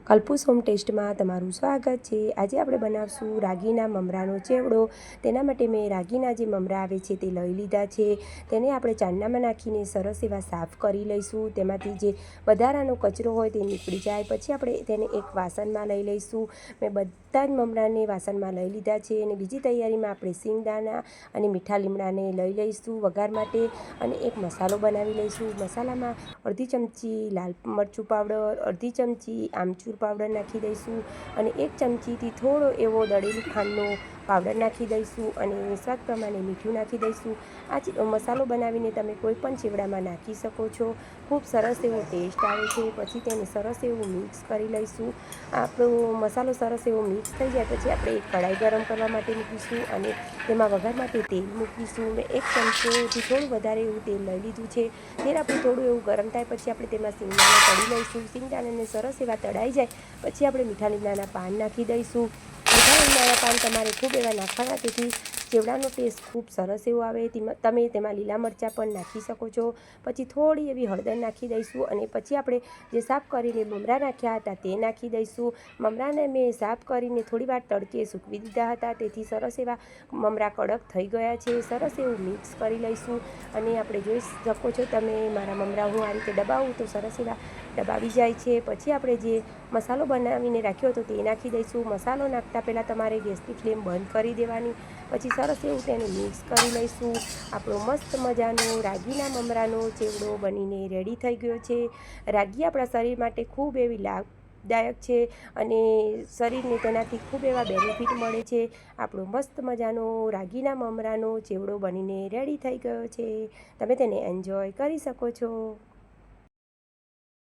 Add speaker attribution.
Speaker 1: કલ્પૂસ home ટેસ્ટમાં તમારું સ્વાગત છે। આજે આપણે બનાવશું રાગીના મમરાનો ચેવડો। તેના માટે મેં રાગીના જે મમરા આવે છે તે લઈ લીધા છે। તેને આપણે ચાંદનામાં નાખીને સરસ એવા સાફ કરી લઈશું। તેમાંથી જે વધારાનો કચરો હોય તે નીકળી જાય પછી આપણે તેને એક વાસણમાં લઈ લઈશું। મેં બધા જ મમરાને વાસણમાં લઈ લીધા છે અને બીજી તૈયારીમાં આપણે સિંગદાણા અને મીઠા લીમડાને લઈ લઈશું વઘાર માટે અને એક મસાલો બનાવી લઈશું। મસાલામાં અડધી ચમચી લાલ મરચું પાવડર, અડધી ચમચી આમચૂર પાવડર નાખી દઈશું અને 1 ચમચીથી થોડો એવો દળેલી ખાંડનો પાવડર નાખી દઈશું અને સ્વાદ પ્રમાણે મીઠું નાખી દઈશું। આ મસાલો બનાવીને તમે કોઈ પણ ચેવડામાં નાખી શકો છો। ખૂબ સરસ એવો ટેસ્ટ આવે છે। પછી તેને સરસ એવું મિક્સ કરી લઈશું। આપણો મસાલો સરસ એવો મિક્સ થઈ જાય પછી આપણે એક કઢાઈ ગરમ કરવા માટે મૂકીશું અને તેમાં વઘાર માટે તેલ મૂકીશું। મેં 1 ચમચોથી થોડું વધારે એવું તેલ લઈ લીધું છે। તેલ આપણું થોડું એવું ગરમ થાય પછી આપણે તેમાં સિંગદાણા તળી લઈશું। સિંગદાણાને સરસ એવા તળાઈ જાય પછી આપણે મીઠા લીમડાના પાન નાખી દઈશું। મીઠા લીમડાના પાન તમારે ખૂબ એવા નાખવાના, તેથી ચેવડાનો ટેસ્ટ ખૂબ સરસ એવો આવે। તમે તેમાં લીલા મરચાં પણ નાખી શકો છો। પછી થોડી એવી હળદર નાખી દઈશું અને પછી આપણે જે સાફ કરીને મમરા નાખ્યા હતા તે નાખી દઈશું। મમરાને મેં સાફ કરીને થોડીવાર તડકે સૂકવી દીધા હતા, તેથી સરસ એવા મમરા કડક થઈ ગયા છે। સરસ એવું મિક્સ કરી લઈશું અને આપણે જોઈ શકો છો તમે મારા મમરા હું આ રીતે દબાવું તો સરસ એવા દબાવી જાય છે। પછી આપણે જે મસાલો બનાવીને રાખ્યો હતો તે નાખી દઈશું। મસાલો નાખતા પહેલાં તમારે ગેસની ફ્લેમ બંધ કરી દેવાની। પછી સરસ એવું તેને મિક્સ કરી લઈશું। આપણો મસ્ત મજાનો રાગીના મમરાનો ચેવડો બનીને રેડી થઈ ગયો છે। રાગી આપણા શરીર માટે ખૂબ એવી લાભદાયક છે અને શરીરને તેનાથી ખૂબ એવા બેનિફિટ મળે છે। આપણો મસ્ત મજાનો રાગીના મમરાનો ચેવડો બનીને રેડી થઈ ગયો છે। તમે તેને એન્જોય કરી શકો છો।